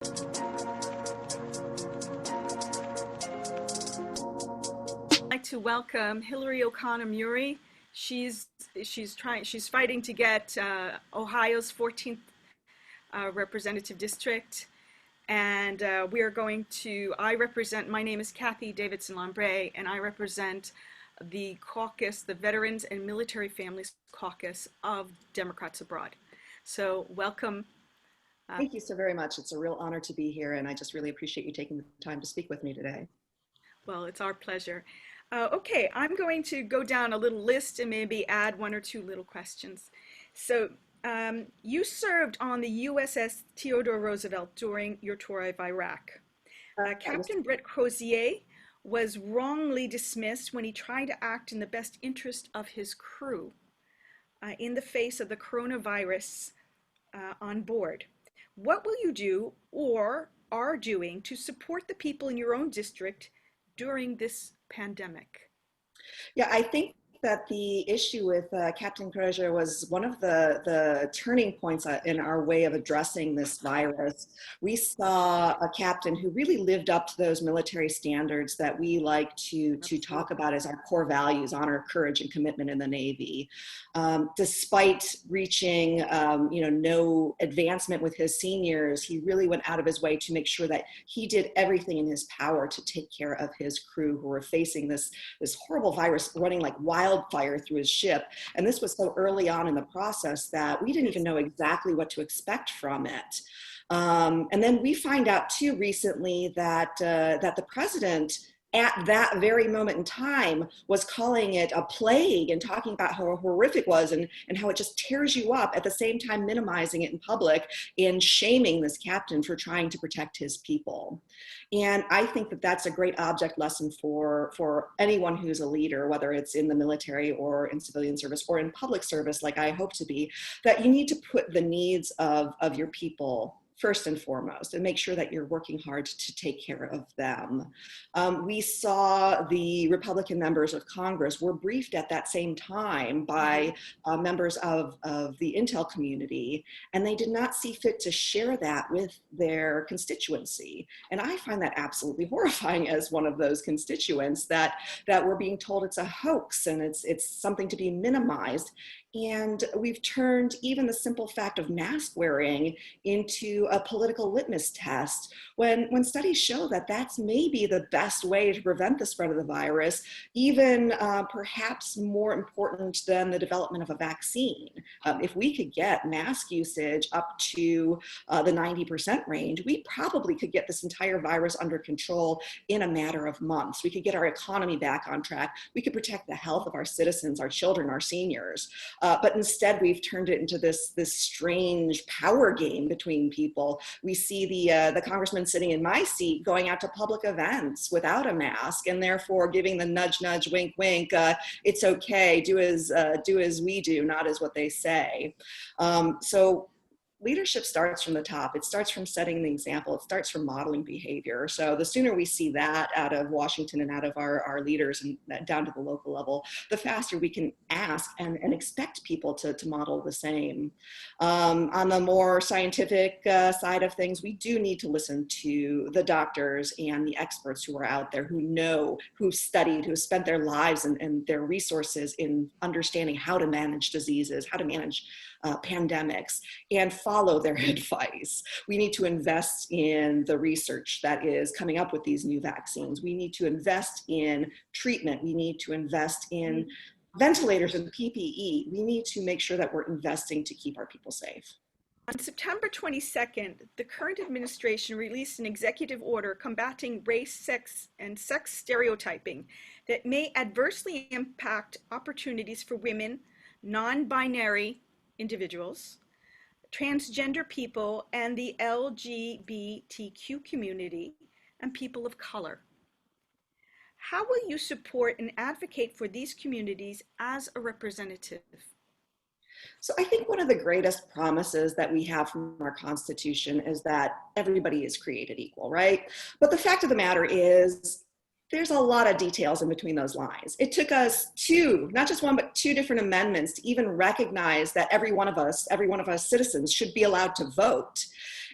I'd like to welcome Hillary O'Connor Mueri. She's fighting to get Ohio's 14th representative district, and my name is Kathy Davidson-Lambre, and I represent the caucus, the Veterans and Military Families Caucus of Democrats Abroad. So welcome. Thank you so very much. It's a real honor to be here, and I just really appreciate you taking the time to speak with me today. Well, it's our pleasure. Okay, I'm going to go down a little list and maybe add one or two little questions. So you served on the USS Theodore Roosevelt during your tour of Iraq. Captain Brett Crozier was wrongly dismissed when he tried to act in the best interest of his crew in the face of the coronavirus on board. What will you do or are doing to support the people in your own district during this pandemic? Yeah, I think that the issue with Captain Crozier was one of the turning points in our way of addressing this virus. We saw a captain who really lived up to those military standards that we like to talk about as our core values: honor, courage, and commitment in the Navy. Despite reaching no advancement with his seniors, he really went out of his way to make sure that he did everything in his power to take care of his crew who were facing this horrible virus running like wildfire through his ship. And this was so early on in the process that we didn't even know exactly what to expect from it. And then we find out too recently that the president at that very moment in time was calling it a plague and talking about how horrific it was and how it just tears you up, at the same time minimizing it in public and shaming this captain for trying to protect his people. And I think that that's a great object lesson for anyone who's a leader, whether it's in the military or in civilian service or in public service, like I hope to be, that you need to put the needs of your people first and foremost, and make sure that you're working hard to take care of them. We saw the Republican members of Congress were briefed at that same time by members of the intel community, and they did not see fit to share that with their constituency. And I find that absolutely horrifying as one of those constituents, that we're being told it's a hoax and it's something to be minimized. And we've turned even the simple fact of mask wearing into a political litmus test, when studies show that that's maybe the best way to prevent the spread of the virus, even perhaps more important than the development of a vaccine. If we could get mask usage up to the 90% range, we probably could get this entire virus under control in a matter of months. We could get our economy back on track. We could protect the health of our citizens, our children, our seniors. But instead, we've turned it into this strange power game between people. We see the congressman sitting in my seat going out to public events without a mask, and therefore giving the nudge, nudge, wink, wink. It's okay. Do as we do, not as what they say. So leadership starts from the top. It starts from setting the example. It starts from modeling behavior. So the sooner we see that out of Washington and out of our leaders and down to the local level, the faster we can ask and expect people to model the same. On the more scientific side of things, we do need to listen to the doctors and the experts who are out there, who know, who've studied, who've spent their lives and their resources in understanding how to manage diseases, how to manage pandemics, and follow their advice. We need to invest in the research that is coming up with these new vaccines. We need to invest in treatment. We need to invest in ventilators and PPE. We need to make sure that we're investing to keep our people safe. On September 22nd, the current administration released an executive order combating race, sex, and sex stereotyping that may adversely impact opportunities for women, non-binary individuals, transgender people, and the LGBTQ community, and people of color. How will you support and advocate for these communities as a representative? So I think one of the greatest promises that we have from our Constitution is that everybody is created equal, right? But the fact of the matter is, there's a lot of details in between those lines. It took us not just one, but two different amendments to even recognize that every one of us citizens should be allowed to vote.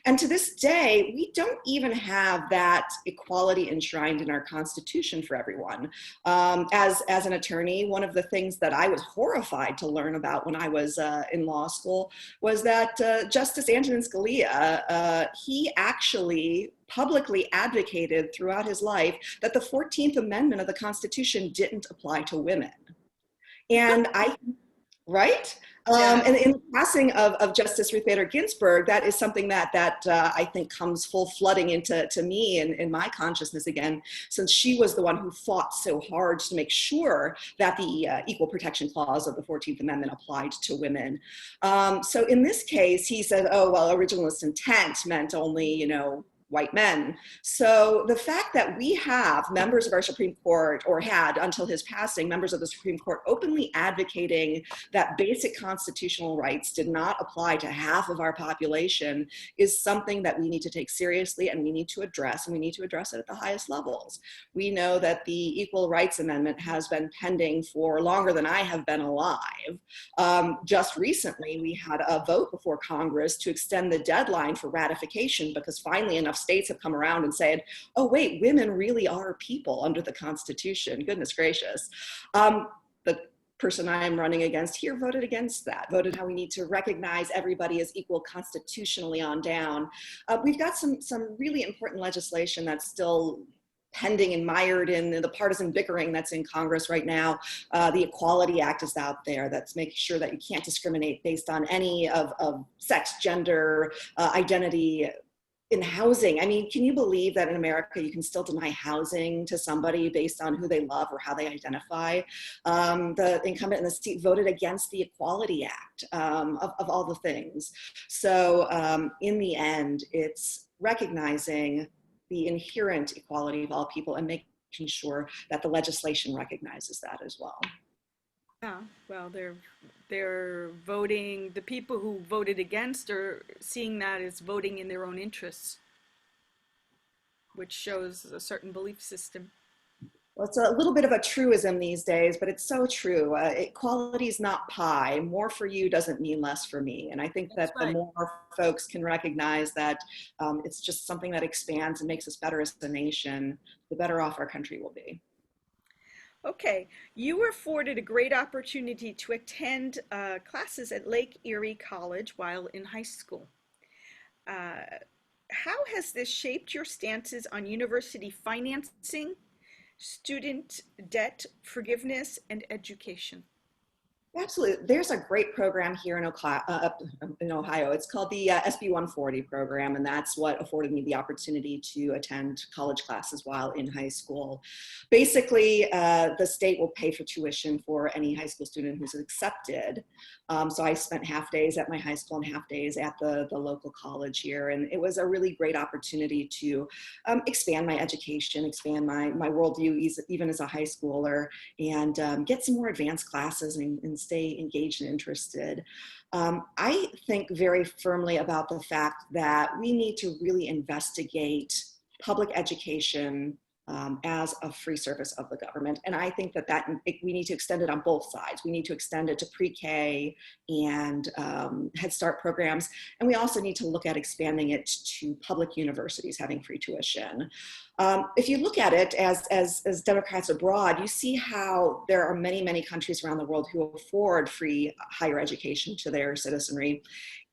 And to this day, we don't even have that equality enshrined in our Constitution for everyone. As an attorney, one of the things that I was horrified to learn about when I was in law school was that Justice Antonin Scalia, he actually publicly advocated throughout his life that the 14th Amendment of the Constitution didn't apply to women. And right? Yeah. And in the passing of Justice Ruth Bader Ginsburg, that is something that I think comes full flooding into me in my consciousness again, since she was the one who fought so hard to make sure that the Equal Protection Clause of the 14th Amendment applied to women. So in this case, he said, oh, well, originalist intent meant only, you know, white men. So the fact that we have members of our Supreme Court, or had until his passing, members of the Supreme Court openly advocating that basic constitutional rights did not apply to half of our population is something that we need to take seriously, and we need to address, and we need to address it at the highest levels. We know that the Equal Rights Amendment has been pending for longer than I have been alive. Just recently, we had a vote before Congress to extend the deadline for ratification because finally enough states have come around and said, oh, wait, women really are people under the Constitution. Goodness gracious. The person I am running against here voted against that, voted how we need to recognize everybody as equal constitutionally on down. We've got some really important legislation that's still pending and mired in the partisan bickering that's in Congress right now. The Equality Act is out there that's making sure that you can't discriminate based on any of sex, gender, identity, in housing. I mean, can you believe that in America you can still deny housing to somebody based on who they love or how they identify? The incumbent in the seat voted against the Equality Act, of all the things. So in the end, it's recognizing the inherent equality of all people and making sure that the legislation recognizes that as well. Yeah, well, they're voting, the people who voted against are seeing that as voting in their own interests, which shows a certain belief system. Well, it's a little bit of a truism these days, but it's so true. Equality is not pie. More for you doesn't mean less for me. And I think That's that the right. more folks can recognize that it's just something that expands and makes us better as a nation, the better off our country will be. Okay, you were afforded a great opportunity to attend classes at Lake Erie College while in high school. How has this shaped your stances on university financing, student debt forgiveness, and education? Absolutely. There's a great program here in Ohio. It's called the SB 140 program, and that's what afforded me the opportunity to attend college classes while in high school. Basically, the state will pay for tuition for any high school student who's accepted. So I spent half days at my high school and half days at the local college here, and it was a really great opportunity to expand my education, expand my worldview even as a high schooler, and get some more advanced classes and stay engaged and interested. I think very firmly about the fact that we need to really investigate public education as a free service of the government. And I think that we need to extend it on both sides. We need to extend it to pre-K and Head Start programs. And we also need to look at expanding it to public universities having free tuition. If you look at it as Democrats abroad, you see how there are many, many countries around the world who afford free higher education to their citizenry.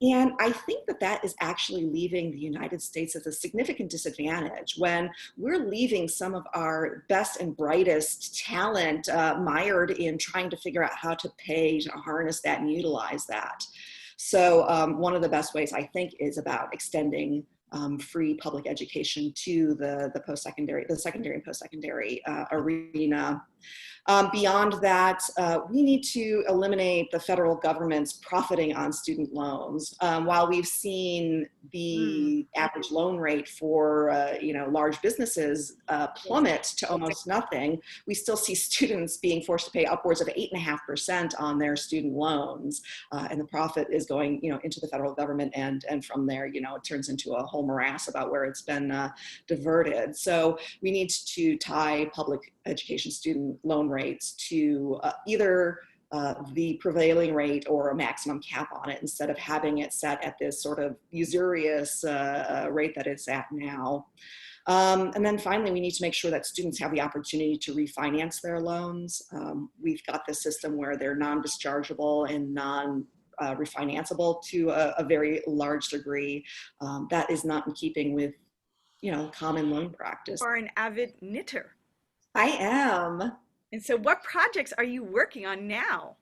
And I think that is actually leaving the United States at a significant disadvantage when we're leaving some of our best and brightest talent mired in trying to figure out how to pay to harness that and utilize that. So one of the best ways, I think, is about extending free public education to the secondary and post-secondary arena. Beyond that, we need to eliminate the federal government's profiting on student loans. While we've seen the average loan rate for large businesses plummet to almost nothing, we still see students being forced to pay upwards of 8.5% on their student loans, and the profit is going into the federal government, and from there it turns into a whole morass about where it's been diverted. So we need to tie public education student loan rates to either the prevailing rate or a maximum cap on it, instead of having it set at this sort of usurious rate that it's at now. And then finally, we need to make sure that students have the opportunity to refinance their loans. We've got this system where they're non-dischargeable and non-refinanceable to a very large degree. That is not in keeping with, common loan practice. You are an avid knitter. I am. And so what projects are you working on now?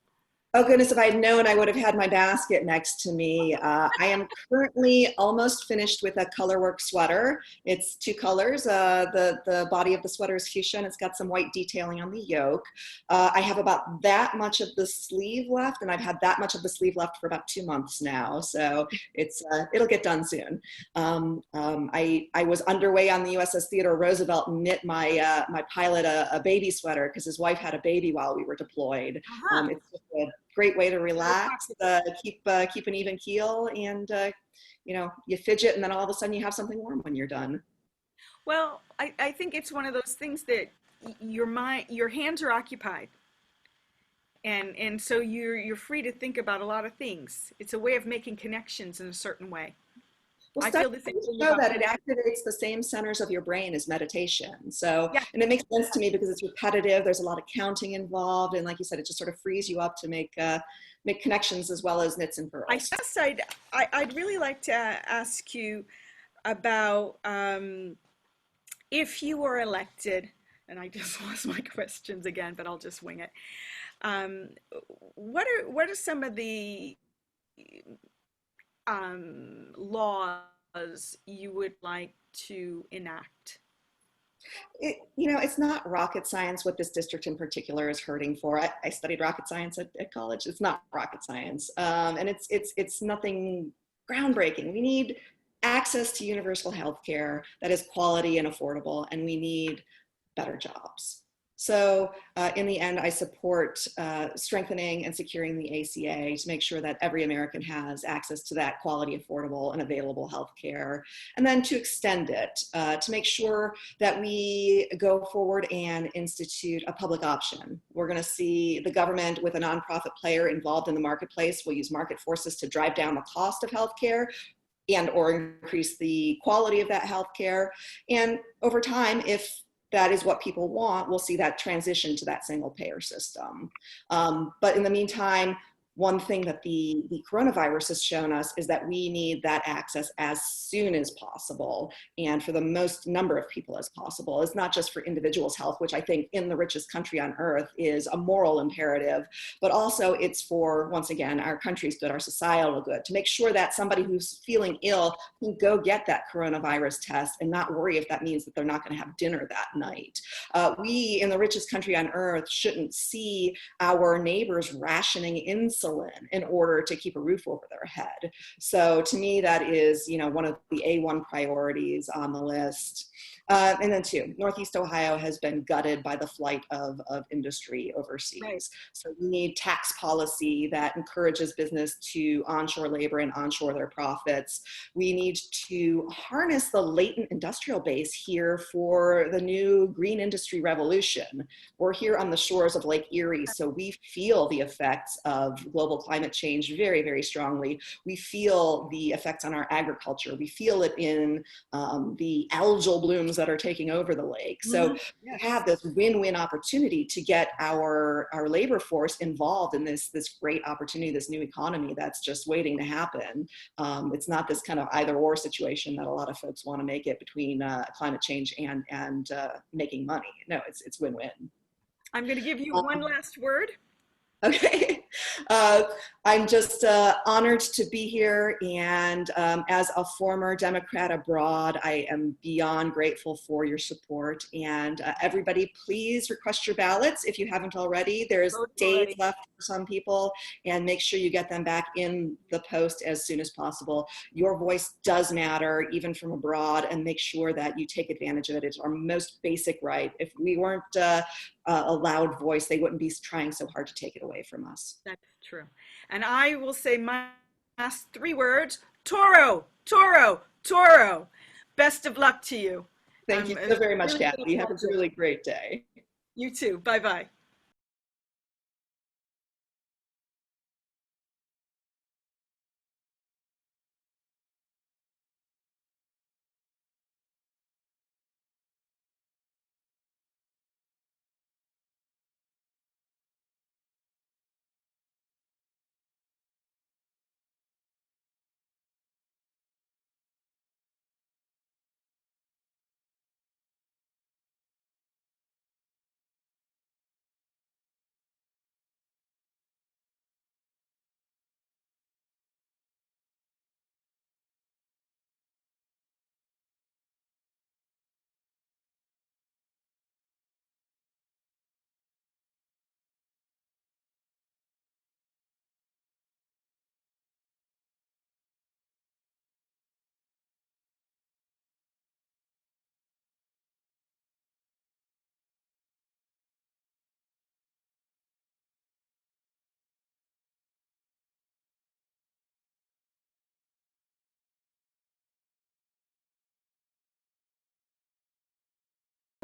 Oh goodness, if I had known, I would have had my basket next to me. I am currently almost finished with a colorwork sweater. It's two colors. The body of the sweater is fuchsia, and it's got some white detailing on the yoke. I have about that much of the sleeve left, and I've had that much of the sleeve left for about 2 months now. So it'll get done soon. I was underway on the USS Theodore Roosevelt and knit my pilot a baby sweater because his wife had a baby while we were deployed. It's just a great way to relax, keep an even keel, and you fidget, and then all of a sudden you have something warm when you're done. Well, I think it's one of those things that your hands are occupied, and so you're free to think about a lot of things. It's a way of making connections in a certain way. Well, I feel the same thing know that it activates the same centers of your brain as meditation. So, yeah. And it makes sense to me because it's repetitive. There's a lot of counting involved, and like you said, it just sort of frees you up to make connections as well as knits and pearls. I guess I'd really like to ask you about if you were elected, and I just lost my questions again, but I'll just wing it. What are some of the laws you would like to enact? It's not rocket science what this district in particular is hurting for. I studied rocket science at college. It's not rocket science, and it's nothing groundbreaking. We need access to universal health care that is quality and affordable, and we need better jobs. So in the end, I support strengthening and securing the ACA to make sure that every American has access to that quality, affordable, and available health care, and then to extend it, to make sure that we go forward and institute a public option. We're going to see the government with a nonprofit player involved in the marketplace will use market forces to drive down the cost of health care and or increase the quality of that health care. And over time, if that is what people want, we'll see that transition to that single payer system. But in the meantime, one thing that the coronavirus has shown us is that we need that access as soon as possible and for the most number of people as possible. It's not just for individuals' health, which I think in the richest country on earth is a moral imperative, but also it's for, once again, our country's good, our societal good, to make sure that somebody who's feeling ill can go get that coronavirus test and not worry if that means that they're not going to have dinner that night. We in the richest country on earth shouldn't see our neighbors rationing insulin in order to keep a roof over their head. So to me, that is, one of the A1 priorities on the list. And then two, Northeast Ohio has been gutted by the flight of industry overseas. Right. So we need tax policy that encourages business to onshore labor and onshore their profits. We need to harness the latent industrial base here for the new green industry revolution. We're here on the shores of Lake Erie, so we feel the effects of global climate change very, very strongly. We feel the effects on our agriculture. We feel it in the algal blooms that are taking over the lake. So we have this win-win opportunity to get our labor force involved in this great opportunity, this new economy that's just waiting to happen. It's not this kind of either-or situation that a lot of folks want to make it between climate change and making money. No, it's win-win. I'm going to give you one last word. Okay. I'm just honored to be here, and as a former Democrat abroad, I am beyond grateful for your support. And everybody, please request your ballots if you haven't already. There's days left for some people, and make sure you get them back in the post as soon as possible. Your voice does matter, even from abroad, and make sure that you take advantage of it. It's our most basic right. If we weren't a loud voice, they wouldn't be trying so hard to take it away from us. That's true. And I will say my last 3 words: Toro, Toro, Toro. Best of luck to you. Thank you so very much, Kathy. You have a really great day. You too. Bye-bye.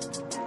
you.